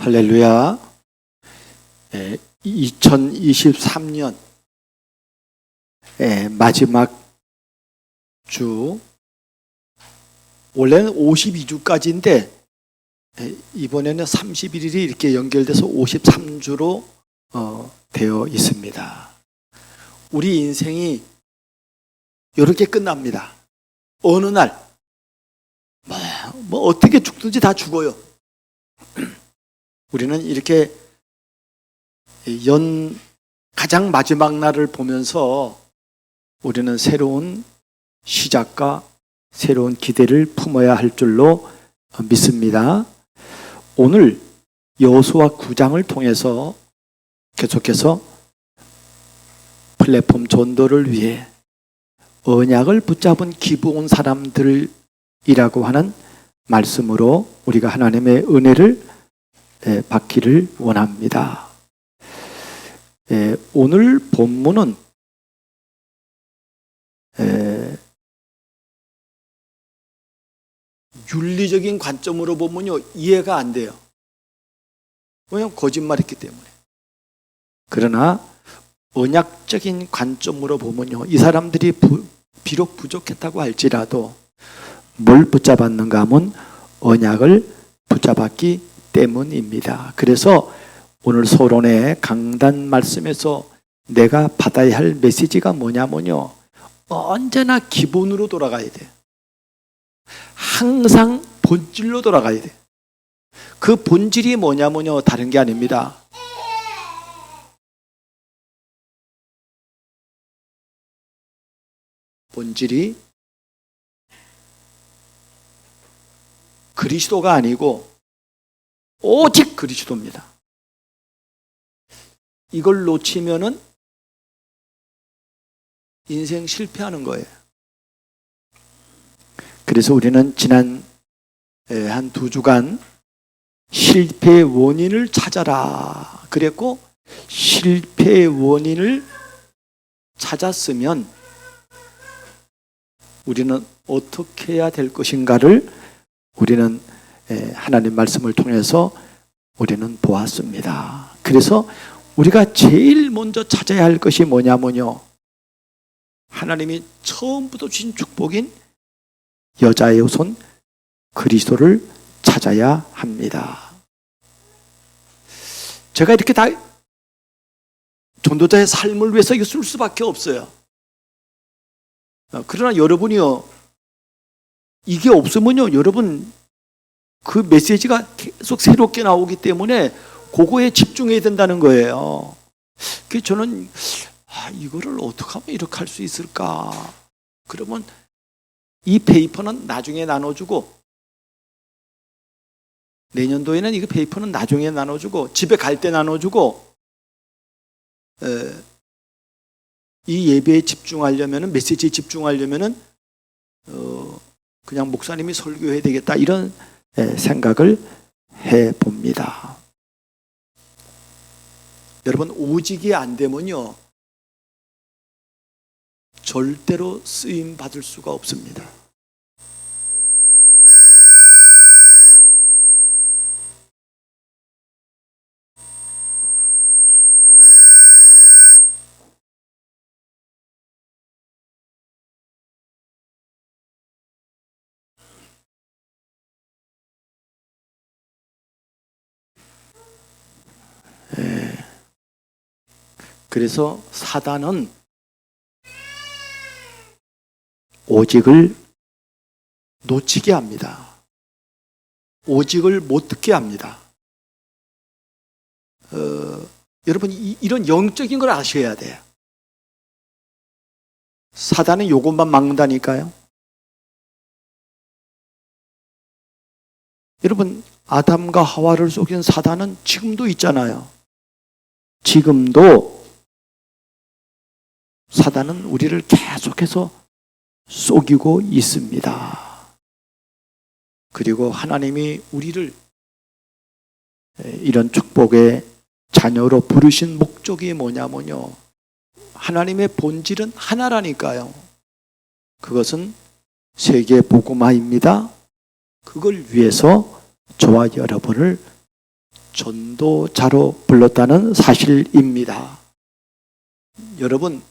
할렐루야. 2023년 마지막 주, 원래는 52주까지인데 이번에는 31일이 이렇게 연결돼서 53주로 되어 있습니다. 우리 인생이 이렇게 끝납니다. 어느 날 뭐 어떻게 죽든지 다 죽어요. 우리는 이렇게 가장 마지막 날을 보면서 우리는 새로운 시작과 새로운 기대를 품어야 할 줄로 믿습니다. 오늘 여호수아 9장을 통해서 계속해서 플랫폼 전도를 위해 언약을 붙잡은 기부온 사람들이라고 하는 말씀으로 우리가 하나님의 은혜를 받기를 원합니다. 오늘 본문은 윤리적인 관점으로 보면요, 이해가 안 돼요. 왜냐하면 거짓말했기 때문에. 그러나 언약적인 관점으로 보면요, 이 사람들이 비록 부족했다고 할지라도 뭘 붙잡았는가 하면 언약을 붙잡았기 때문입니다. 그래서 오늘 서론의 강단 말씀에서 내가 받아야 할 메시지가 뭐냐면요, 언제나 기본으로 돌아가야 돼요. 항상 본질로 돌아가야 돼요. 그 본질이 뭐냐면요, 다른 게 아닙니다. 본질이 그리스도가 아니고 오직 그리스도입니다. 이걸 놓치면은 인생 실패하는 거예요. 그래서 우리는 지난 한 2주간 실패의 원인을 찾아라 그랬고, 실패의 원인을 찾았으면 우리는 어떻게 해야 될 것인가를 우리는 하나님 말씀을 통해서 우리는 보았습니다. 그래서 우리가 제일 먼저 찾아야 할 것이 뭐냐면요, 하나님이 처음부터 주신 축복인 여자의 후손 그리스도를 찾아야 합니다. 제가 이렇게 다 전도자의 삶을 위해서 이거 쓸 수밖에 없어요. 그러나 여러분이요, 이게 없으면요, 여러분 그 메시지가 계속 새롭게 나오기 때문에 그거에 집중해야 된다는 거예요. 그래서 저는 이거를 어떻게 하면 이렇게 할 수 있을까? 그러면 이 페이퍼는 나중에 나눠주고, 내년도에는 이 페이퍼는 나중에 나눠주고, 집에 갈 때 나눠주고, 이 예배에 집중하려면, 메시지에 집중하려면 그냥 목사님이 설교해야 되겠다, 이런 생각을 해봅니다. 여러분, 오직이 안 되면요, 절대로 쓰임 받을 수가 없습니다. 그래서 사단은 오직을 놓치게 합니다. 오직을 못 듣게 합니다. 여러분, 이런 영적인 걸 아셔야 돼요. 사단은 이것만 막는다니까요. 여러분, 아담과 하와를 속인 사단은 지금도 있잖아요. 지금도 사단은 우리를 계속해서 속이고 있습니다. 그리고 하나님이 우리를 이런 축복의 자녀로 부르신 목적이 뭐냐면요, 하나님의 본질은 하나라니까요. 그것은 세계 복음화입니다. 그걸 위해서 저와 여러분을 전도자로 불렀다는 사실입니다. 여러분,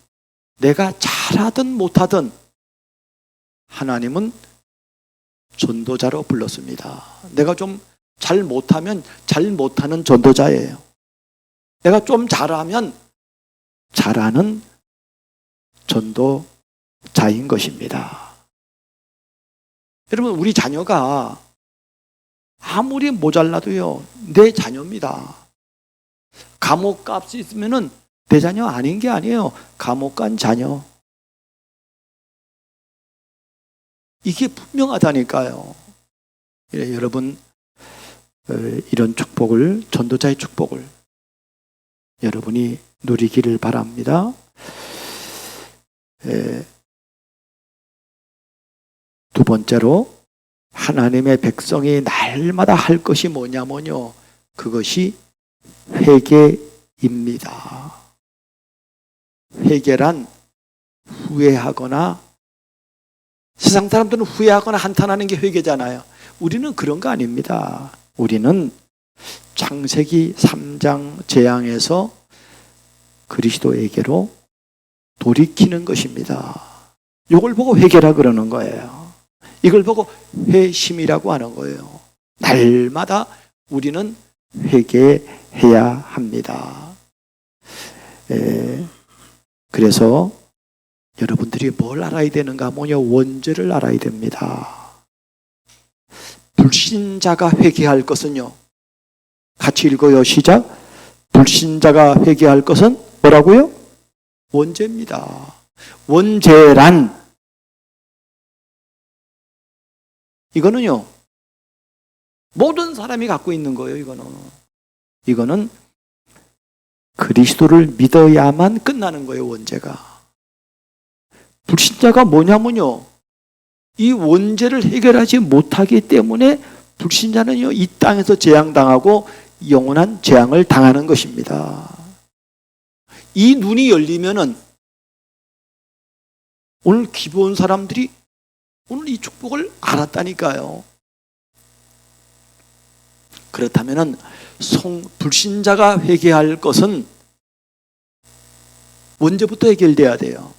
내가 잘하든 못하든 하나님은 전도자로 불렀습니다. 내가 좀 잘 못하면 잘 못하는 전도자예요. 내가 좀 잘하면 잘하는 전도자인 것입니다. 여러분, 우리 자녀가 아무리 모자라도요, 내 자녀입니다. 감옥 값이 있으면은 내 자녀 아닌 게 아니에요. 감옥 간 자녀. 이게 분명하다니까요. 예, 여러분, 이런 축복을, 전도자의 축복을 여러분이 누리기를 바랍니다. 두 번째로, 하나님의 백성이 날마다 할 것이 뭐냐면요, 그것이 회개입니다. 회개란 후회하거나, 세상 사람들은 후회하거나 한탄하는 게 회개잖아요. 우리는 그런 거 아닙니다. 우리는 창세기 3장 재앙에서 그리스도에게로 돌이키는 것입니다. 이걸 보고 회개라 그러는 거예요. 이걸 보고 회심이라고 하는 거예요. 날마다 우리는 회개해야 합니다. 그래서 여러분들이 뭘 알아야 되는가 하면요, 원죄를 알아야 됩니다. 불신자가 회개할 것은요, 같이 읽어요. 시작. 불신자가 회개할 것은 뭐라고요? 원죄입니다. 원죄란, 이거는요, 모든 사람이 갖고 있는 거예요. 이거는 그리스도를 믿어야만 끝나는 거예요. 원죄가. 불신자가 뭐냐면요, 이 원죄를 해결하지 못하기 때문에 불신자는요, 이 땅에서 재앙당하고 영원한 재앙을 당하는 것입니다. 이 눈이 열리면은 오늘 기도 온 사람들이 오늘 이 축복을 알았다니까요. 그렇다면은 불신자가 회개할 것은 원죄부터 해결돼야 돼요.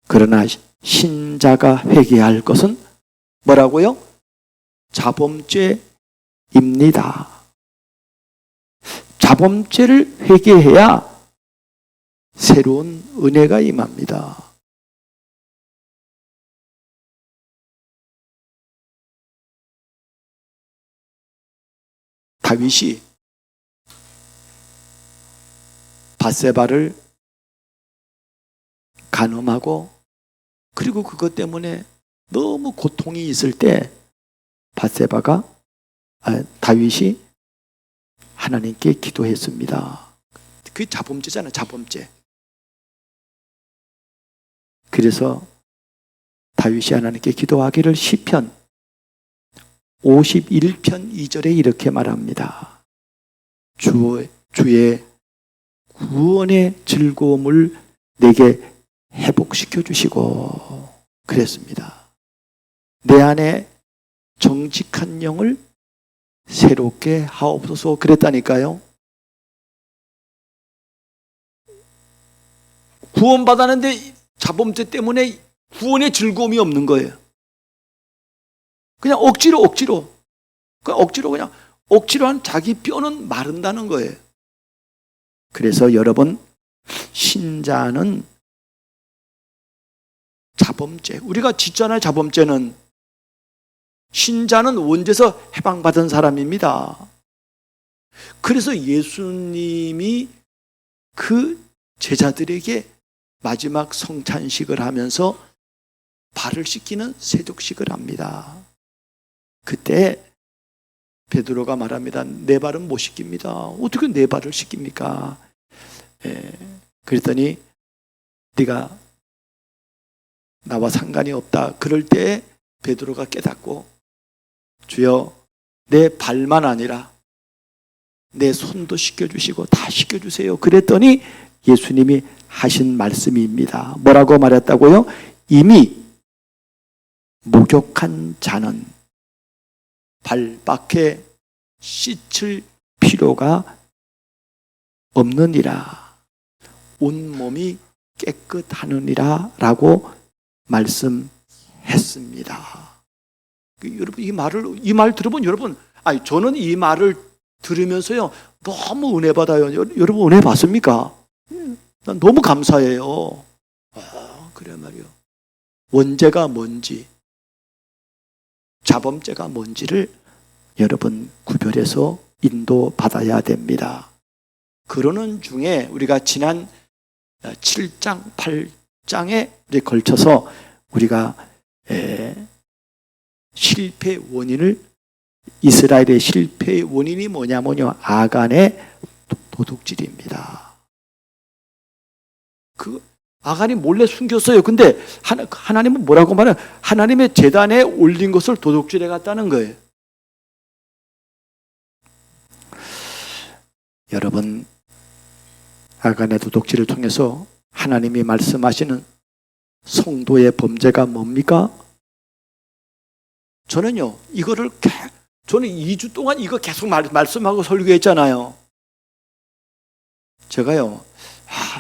그러나 신자가 회개할 것은 뭐라고요? 자범죄입니다. 자범죄를 회개해야 새로운 은혜가 임합니다. 다윗이 밧세바를 간음하고, 그리고 그것 때문에 너무 고통이 있을 때 다윗이 하나님께 기도했습니다. 그게 자범죄잖아요. 자범죄. 그래서 다윗이 하나님께 기도하기를 시편 51편 2절에 이렇게 말합니다. 주의 구원의 즐거움을 내게 회복시켜 주시고, 그랬습니다. 내 안에 정직한 영을 새롭게 하옵소서, 그랬다니까요. 구원받았는데 자범죄 때문에 구원의 즐거움이 없는 거예요. 그냥 억지로 한 자기 뼈는 마른다는 거예요. 그래서 여러분, 신자는 자범죄, 우리가 짓잖아요. 자범죄는. 신자는 원죄에서 해방받은 사람입니다. 그래서 예수님이 그 제자들에게 마지막 성찬식을 하면서 발을 씻기는 세족식을 합니다. 그때 베드로가 말합니다. 내 발은 못 씻깁니다. 어떻게 내 발을 씻깁니까? 그랬더니 네가 나와 상관이 없다. 그럴 때 베드로가 깨닫고, 주여, 내 발만 아니라 내 손도 씻겨주시고 다 씻겨주세요. 그랬더니 예수님이 하신 말씀입니다. 뭐라고 말했다고요? 이미 목욕한 자는 발밖에 씻을 필요가 없느니라. 온몸이 깨끗하느니라 라고 말씀했습니다. 여러분 이 말 들어본 여러분, 아니 저는 이 말을 들으면서요 너무 은혜 받아요. 여러분 은혜 받습니까? 난 너무 감사해요. 그래 말이요. 원죄가 뭔지, 자범죄가 뭔지를 여러분 구별해서 인도받아야 됩니다. 그러는 중에 우리가 지난 7장, 8장에 걸쳐서 우리가 실패의 원인을, 이스라엘의 실패의 원인이 뭐냐면요, 아간의 도둑질입니다. 그 아간이 몰래 숨겼어요. 근데 하나님은 뭐라고 말해요? 하나님의 제단에 올린 것을 도둑질해 갔다는 거예요. 여러분, 아간의 도둑질을 통해서 하나님이 말씀하시는 성도의 범죄가 뭡니까? 저는요, 저는 2주 동안 이거 계속 말씀하고 설교했잖아요. 제가요,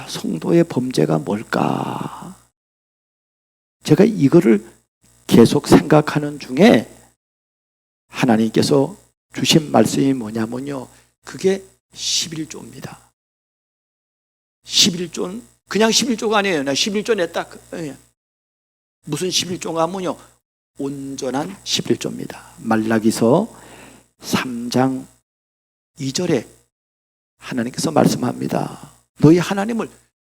성도의 범죄가 뭘까? 제가 이거를 계속 생각하는 중에 하나님께서 주신 말씀이 뭐냐면요, 그게 11조입니다. 11조는 그냥 11조가 아니에요. 나 11조 냈다. 무슨 11조가 하면요, 온전한 11조입니다. 말라기서 3장 2절에 하나님께서 말씀합니다. 너희 하나님을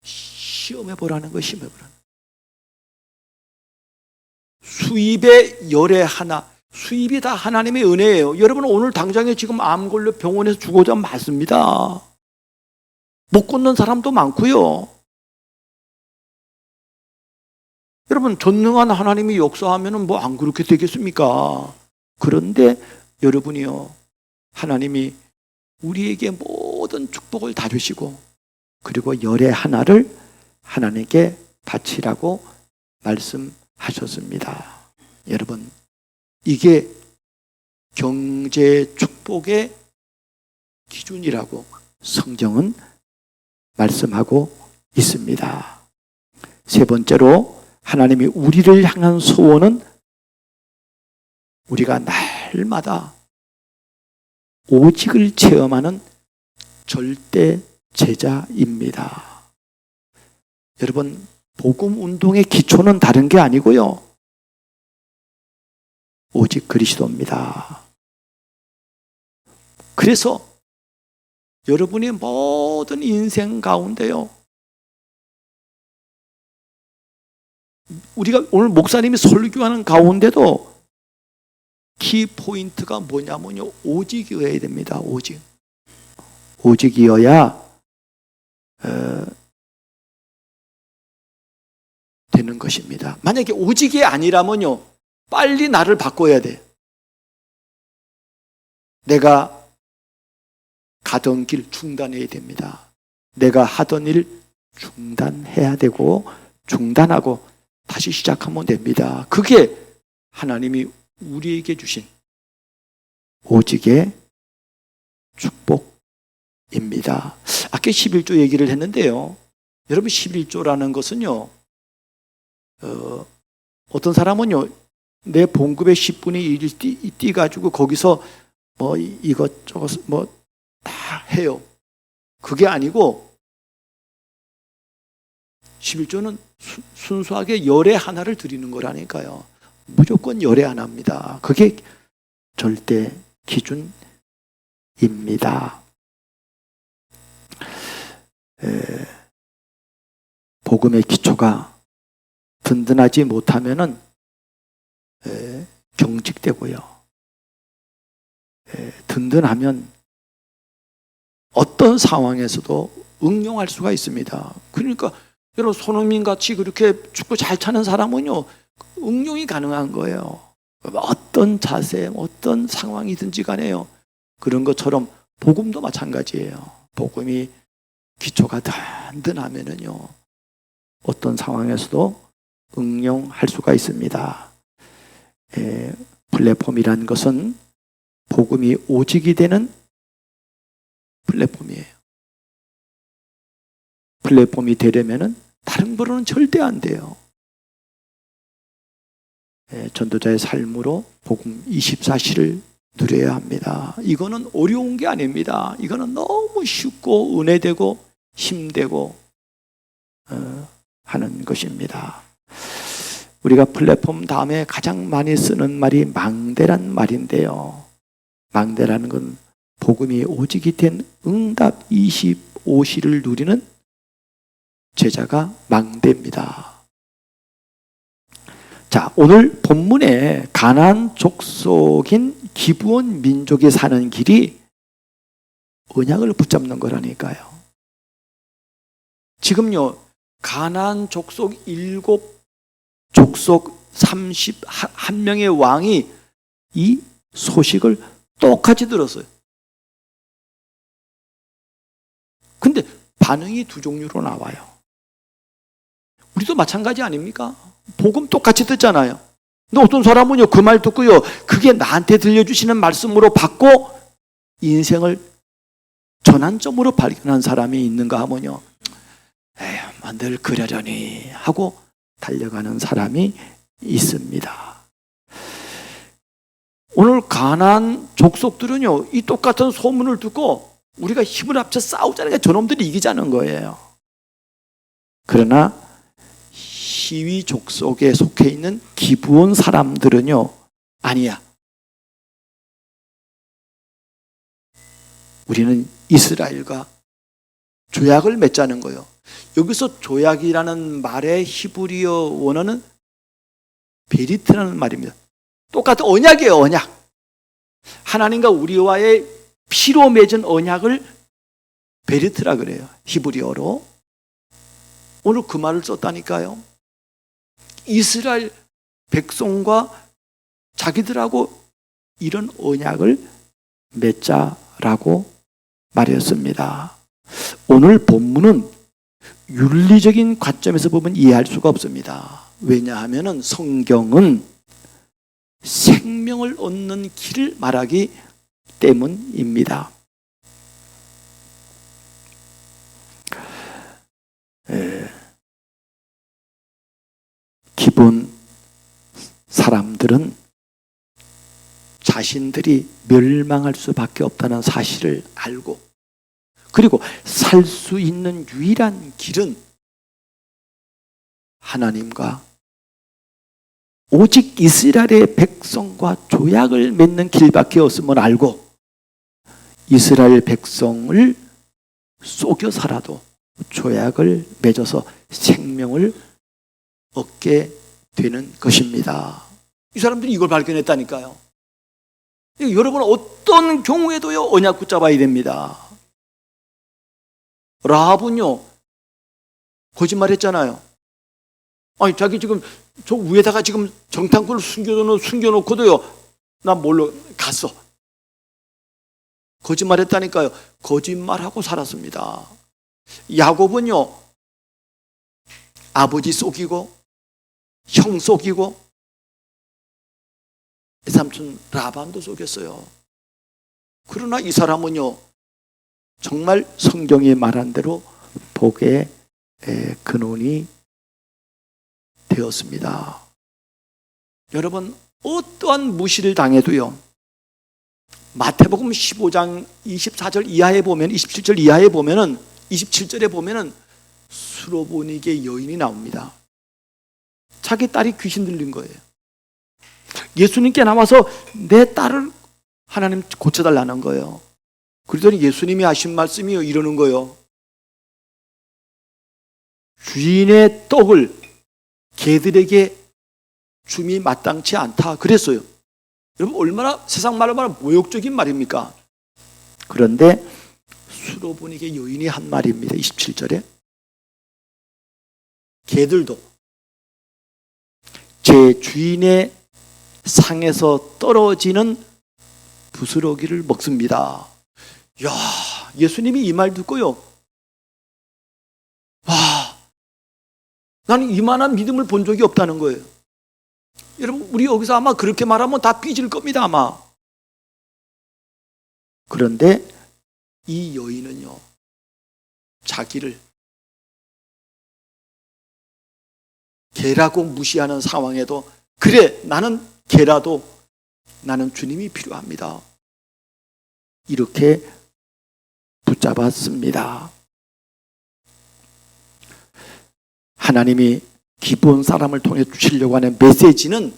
시험해 보라는 거예요. 시험해 보라는. 수입의 열의 하나, 수입이 다 하나님의 은혜예요. 여러분 오늘 당장에 지금 암 걸려 병원에서 죽어도 많습니다. 못 걷는 사람도 많고요. 여러분 전능한 하나님이 역사하면은 뭐 안 그렇게 되겠습니까? 그런데 여러분이요, 하나님이 우리에게 모든 축복을 다 주시고, 그리고 열의 하나를 하나님께 바치라고 말씀하셨습니다. 여러분, 이게 경제 축복의 기준이라고 성경은 말씀하고 있습니다. 세 번째로, 하나님이 우리를 향한 소원은 우리가 날마다 오직을 체험하는 절대 제자입니다. 여러분, 복음 운동의 기초는 다른 게 아니고요, 오직 그리스도입니다. 그래서 여러분의 모든 인생 가운데요, 우리가 오늘 목사님이 설교하는 가운데도 키포인트가 뭐냐면요, 오직이어야 됩니다. 오직이어야 되는 것입니다. 만약에 오직이 아니라면요, 빨리 나를 바꿔야 돼. 내가 가던 길 중단해야 됩니다. 내가 하던 일 중단해야 되고, 중단하고 다시 시작하면 됩니다. 그게 하나님이 우리에게 주신 오직의 축복입니다. 아까 11조 얘기를 했는데요, 여러분 11조라는 것은요, 어떤 사람은요, 내 봉급의 10분의 1을 띄가지고 거기서 뭐 이것저것 뭐 다 해요. 그게 아니고 11조는 순수하게 열의 하나를 드리는 거라니까요. 무조건 열의 하나입니다. 그게 절대 기준입니다. 복음의 기초가 든든하지 못하면은 경직되고요, 든든하면 어떤 상황에서도 응용할 수가 있습니다. 그러니까 여러분, 손흥민 같이 그렇게 축구 잘 차는 사람은요, 응용이 가능한 거예요. 어떤 자세, 어떤 상황이든지 간에요. 그런 것처럼 복음도 마찬가지예요. 복음이 기초가 든든하면은요, 어떤 상황에서도 응용할 수가 있습니다. 플랫폼이라는 것은 복음이 오직이 되는 플랫폼이에요. 플랫폼이 되려면은 다른 거로는 절대 안 돼요. 전도자의 삶으로 복음 24시를 누려야 합니다. 이거는 어려운 게 아닙니다. 이거는 너무 쉽고 은혜되고 힘되고 하는 것입니다. 우리가 플랫폼 다음에 가장 많이 쓰는 말이 망대란 말인데요. 망대라는 건 복음이 오직이 된 응답 25시를 누리는 제자가 망대입니다. 자, 오늘 본문에 가나안 족속인 기브온 민족이 사는 길이 언약을 붙잡는 거라니까요. 지금요, 가나안 족속 7 족속 31명의 왕이 이 소식을 똑같이 들었어요. 근데 반응이 두 종류로 나와요. 우리도 마찬가지 아닙니까? 복음 똑같이 듣잖아요. 근데 어떤 사람은요, 그 말 듣고요, 그게 나한테 들려주시는 말씀으로 받고 인생을 전환점으로 발견한 사람이 있는가 하면요, 에휴, 늘 그러려니 하고 달려가는 사람이 있습니다. 오늘 가나안 족속들은요, 이 똑같은 소문을 듣고 우리가 힘을 합쳐 싸우자는 게 저놈들이 이기자는 거예요. 그러나 시위 족속에 속해 있는 기브온 사람들은요, 아니야. 우리는 이스라엘과 조약을 맺자는 거예요. 여기서 조약이라는 말의 히브리어 원어는 베리트라는 말입니다. 똑같은 언약이에요, 언약. 하나님과 우리와의 피로 맺은 언약을 베리트라 그래요, 히브리어로. 오늘 그 말을 썼다니까요. 이스라엘 백성과 자기들하고 이런 언약을 맺자라고 말했습니다. 오늘 본문은 윤리적인 관점에서 보면 이해할 수가 없습니다. 왜냐하면 성경은 생명을 얻는 길을 말하기 때문입니다. 기본 사람들은 자신들이 멸망할 수밖에 없다는 사실을 알고, 그리고 살 수 있는 유일한 길은 하나님과 오직 이스라엘의 백성과 조약을 맺는 길밖에 없음을 알고 이스라엘 백성을 속여서라도 조약을 맺어서 생명을 얻게 되는 것입니다. 이 사람들이 이걸 발견했다니까요. 여러분, 어떤 경우에도요, 언약 붙잡아야 됩니다. 라합은요, 거짓말했잖아요. 아니, 자기 지금 저 위에다가 지금 정탐꾼을 숨겨놓고도요, 나 몰러 갔어. 거짓말했다니까요. 거짓말하고 살았습니다. 야곱은요, 아버지 속이고 형 속이고 삼촌 라반도 속였어요. 그러나 이 사람은요, 정말 성경이 말한 대로 복의 근원이 되었습니다. 여러분, 어떠한 무시를 당해도요, 마태복음 15장 24절 이하에 보면, 27절 이하에 보면은, 27절에 보면은 수로보니게 여인이 나옵니다. 자기 딸이 귀신 들린 거예요. 예수님께 나와서 내 딸을 하나님 고쳐달라는 거예요. 그러더니 예수님이 하신 말씀이 이러는 거예요. 주인의 떡을 개들에게 줌이 마땅치 않다 그랬어요. 여러분, 얼마나 세상 말로 말하면 모욕적인 말입니까? 그런데 수로보니게 여인이 한 말입니다. 27절에 개들도 제 주인의 상에서 떨어지는 부스러기를 먹습니다. 야, 예수님이 이 말 듣고요, 와, 나는 이만한 믿음을 본 적이 없다는 거예요. 여러분, 우리 여기서 아마 그렇게 말하면 다 삐질 겁니다, 아마. 그런데 이 여인은요, 자기를 개라고 무시하는 상황에도 그래, 나는 개라도 나는 주님이 필요합니다. 이렇게 붙잡았습니다. 하나님이 기브온 사람을 통해 주시려고 하는 메시지는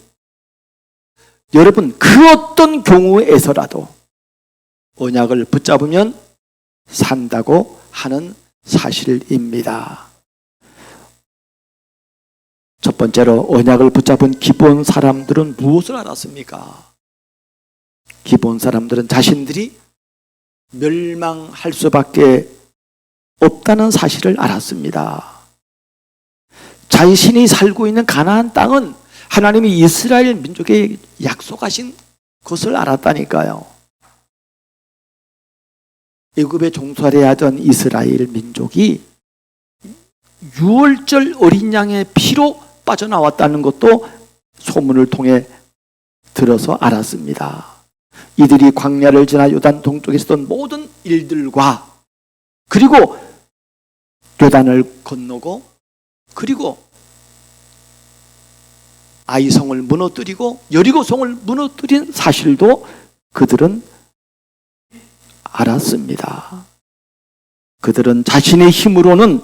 여러분 그 어떤 경우에서라도 언약을 붙잡으면 산다고 하는 사실입니다. 첫 번째로 언약을 붙잡은 기브온 사람들은 무엇을 알았습니까? 기브온 사람들은 자신들이 멸망할 수밖에 없다는 사실을 알았습니다. 자신이 살고 있는 가나안 땅은 하나님이 이스라엘 민족에 약속하신 것을 알았다니까요. 애굽에 종살이 하던 이스라엘 민족이 유월절 어린 양의 피로 빠져나왔다는 것도 소문을 통해 들어서 알았습니다. 이들이 광야를 지나 요단 동쪽에 있었던 모든 일들과 그리고 요단을 건너고 그리고 아이성을 무너뜨리고 여리고성을 무너뜨린 사실도 그들은 알았습니다. 그들은 자신의 힘으로는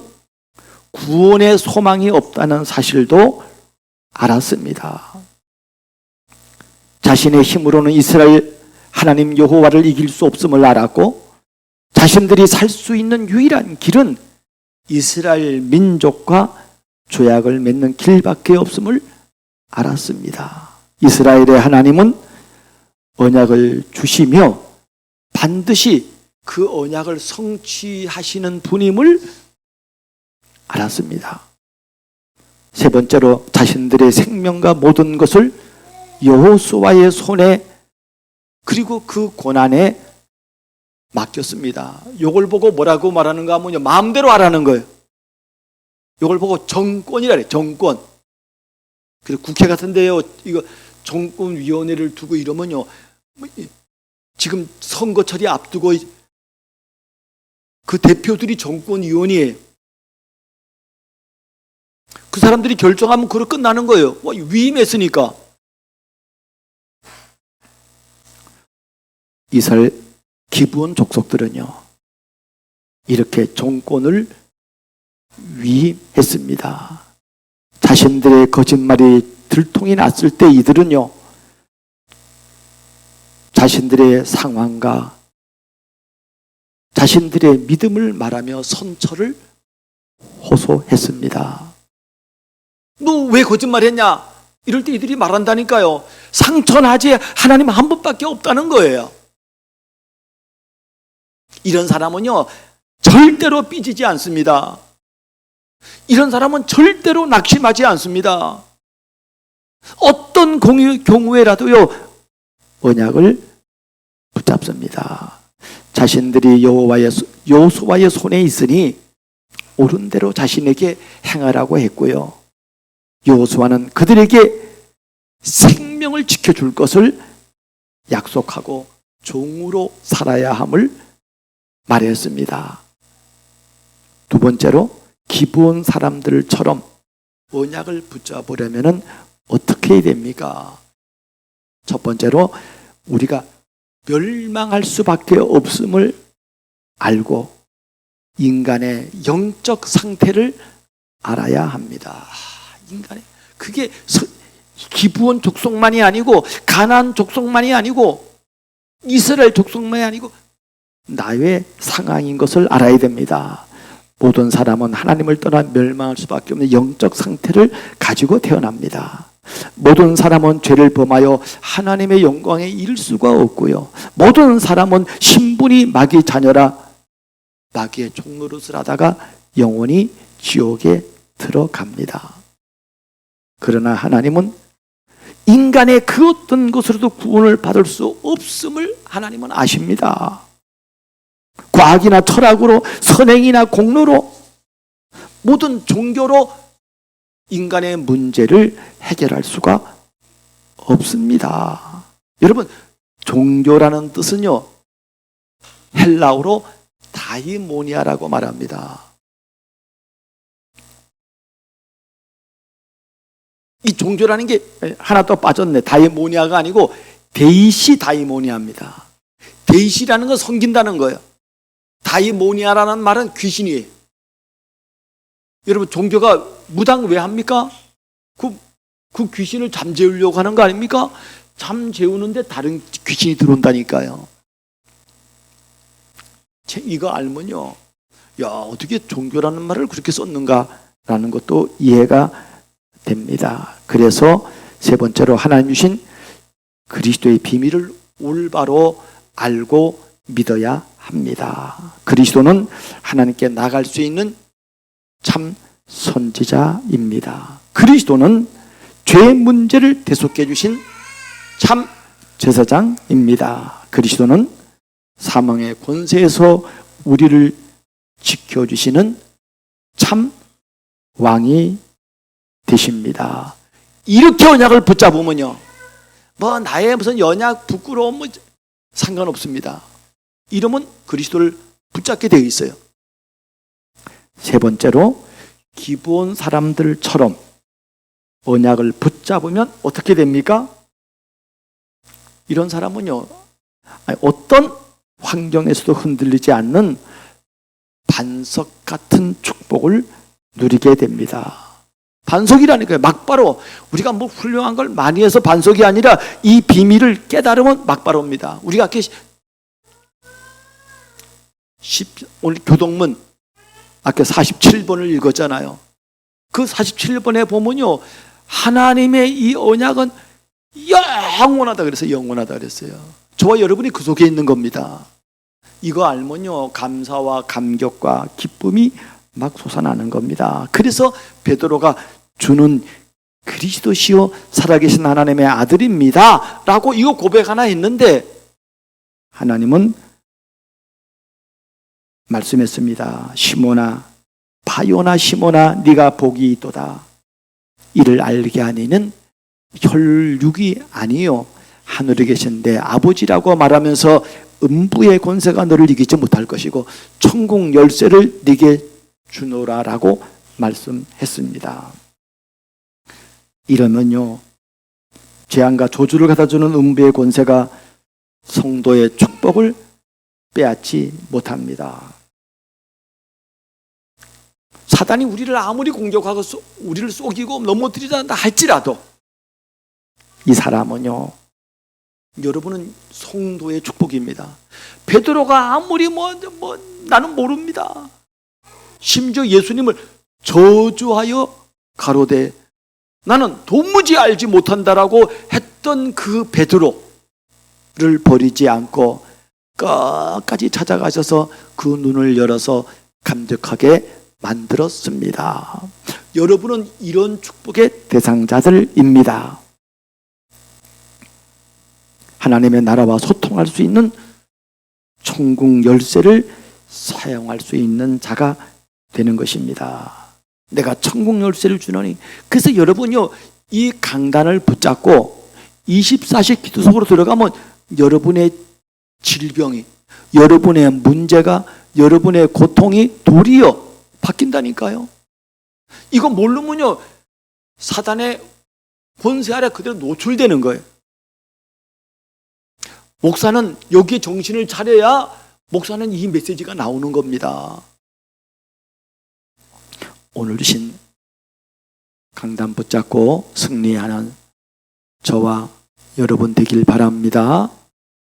구원의 소망이 없다는 사실도 알았습니다. 자신의 힘으로는 이스라엘 하나님 여호와를 이길 수 없음을 알았고 자신들이 살 수 있는 유일한 길은 이스라엘 민족과 조약을 맺는 길밖에 없음을 알았습니다. 이스라엘의 하나님은 언약을 주시며 반드시 그 언약을 성취하시는 분임을 알았습니다. 세 번째로 자신들의 생명과 모든 것을 여호수아의 손에 그리고 그 고난에 맡겼습니다. 이걸 보고 뭐라고 말하는가 하면요, 마음대로 하라는 거예요. 이걸 보고 정권이라 그래요. 정권. 그리고 국회 같은 데요, 이거 정권위원회를 두고 이러면요, 지금 선거철이 앞두고 그 대표들이 정권위원이에요. 그 사람들이 결정하면 그걸 끝나는 거예요. 위임했으니까. 이스라엘 기브온 족속들은요, 이렇게 정권을 위임했습니다. 자신들의 거짓말이 들통이 났을 때 이들은요, 자신들의 상황과 자신들의 믿음을 말하며 선처를 호소했습니다. 너 왜 거짓말했냐? 이럴 때 이들이 말한다니까요. 상처나지 하나님 한 분밖에 없다는 거예요. 이런 사람은요, 절대로 삐지지 않습니다. 이런 사람은 절대로 낙심하지 않습니다. 어떤 경우에라도요, 언약을 붙잡습니다. 자신들이 여호수아의 손에 있으니 옳은 대로 자신에게 행하라고 했고요. 여호수아는 그들에게 생명을 지켜줄 것을 약속하고 종으로 살아야 함을 말했습니다. 두 번째로 기브온 사람들처럼 언약을 붙잡으려면 어떻게 해야 됩니까? 첫 번째로 우리가 멸망할 수밖에 없음을 알고 인간의 영적 상태를 알아야 합니다. 인간의 그게 기브온 족속만이 아니고 가나안 족속만이 아니고 이스라엘 족속만이 아니고 나의 상황인 것을 알아야 됩니다. 모든 사람은 하나님을 떠나 멸망할 수밖에 없는 영적 상태를 가지고 태어납니다. 모든 사람은 죄를 범하여 하나님의 영광에 이를 수가 없고요. 모든 사람은 신분이 마귀의 자녀라 마귀의 종노릇을 하다가 영원히 지옥에 들어갑니다. 그러나 하나님은 인간의 그 어떤 것으로도 구원을 받을 수 없음을 하나님은 아십니다. 과학이나 철학으로, 선행이나 공로로, 모든 종교로 인간의 문제를 해결할 수가 없습니다. 여러분, 종교라는 뜻은요, 헬라어로 다이모니아라고 말합니다. 이 종교라는 게 하나 더 빠졌네. 다이모니아가 아니고 데이시 다이모니아입니다. 데이시라는 건 섬긴다는 거예요. 다이모니아라는 말은 귀신이에요. 여러분, 종교가 무당 왜 합니까? 그 귀신을 잠재우려고 하는 거 아닙니까? 잠재우는데 다른 귀신이 들어온다니까요. 이거 알면요, 야, 어떻게 종교라는 말을 그렇게 썼는가라는 것도 이해가 됩니다. 그래서 세 번째로 하나님 주신 그리스도의 비밀을 올바로 알고 믿어야 합니다. 그리스도는 하나님께 나갈 수 있는 참 선지자입니다. 그리스도는 죄의 문제를 대속해 주신 참 제사장입니다. 그리스도는 사망의 권세에서 우리를 지켜주시는 참 왕이 되십니다. 이렇게 언약을 붙잡으면요, 뭐 나의 무슨 연약, 부끄러움 뭐 상관없습니다. 이러면 그리스도를 붙잡게 되어 있어요. 세 번째로, 기브온 사람들처럼 언약을 붙잡으면 어떻게 됩니까? 이런 사람은요, 어떤 환경에서도 흔들리지 않는 반석 같은 축복을 누리게 됩니다. 반석이라니까요. 막바로 우리가 뭐 훌륭한 걸 많이 해서 반석이 아니라 이 비밀을 깨달으면 막바로입니다. 우리가 아까 오늘 교동문 아까 47번을 읽었잖아요. 그 47번에 보면요, 하나님의 이 언약은 영원하다 그랬어요. 영원하다 그랬어요. 저와 여러분이 그 속에 있는 겁니다. 이거 알면요, 감사와 감격과 기쁨이 막 솟아나는 겁니다. 그래서 베드로가 주는 그리스도시요 살아계신 하나님의 아들입니다 라고 이거 고백 하나 했는데, 하나님은 말씀했습니다. 시몬아, 바요나 시몬아, 네가 복이 있도다. 이를 알게 하니는 혈육이 아니요 하늘에 계신 내 아버지라고 말하면서 음부의 권세가 너를 이기지 못할 것이고 천국 열쇠를 네게 주노라라고 말씀했습니다. 이러면요, 재앙과 저주를 갖다주는 음부의 권세가 성도의 축복을 빼앗지 못합니다. 사단이 우리를 아무리 공격하고 우리를 속이고 넘어뜨리다 할지라도 이 사람은요, 여러분은 성도의 축복입니다. 베드로가 아무리 나는 모릅니다. 심지어 예수님을 저주하여 가로되 나는 도무지 알지 못한다라고 했던 그 베드로를 버리지 않고 끝까지 찾아가셔서 그 눈을 열어서 감격하게 만들었습니다. 여러분은 이런 축복의 대상자들입니다. 하나님의 나라와 소통할 수 있는 천국 열쇠를 사용할 수 있는 자가 되는 것입니다. 내가 천국 열쇠를 주노니. 그래서 여러분요, 이 강단을 붙잡고 24시 기도 속으로 들어가면 여러분의 질병이, 여러분의 문제가, 여러분의 고통이 도리어 바뀐다니까요. 이거 모르면요, 사단의 권세 아래 그대로 노출되는 거예요. 목사는 여기에 정신을 차려야 목사는 이 메시지가 나오는 겁니다. 오늘 주신 강단 붙잡고 승리하는 저와 여러분 되길 바랍니다.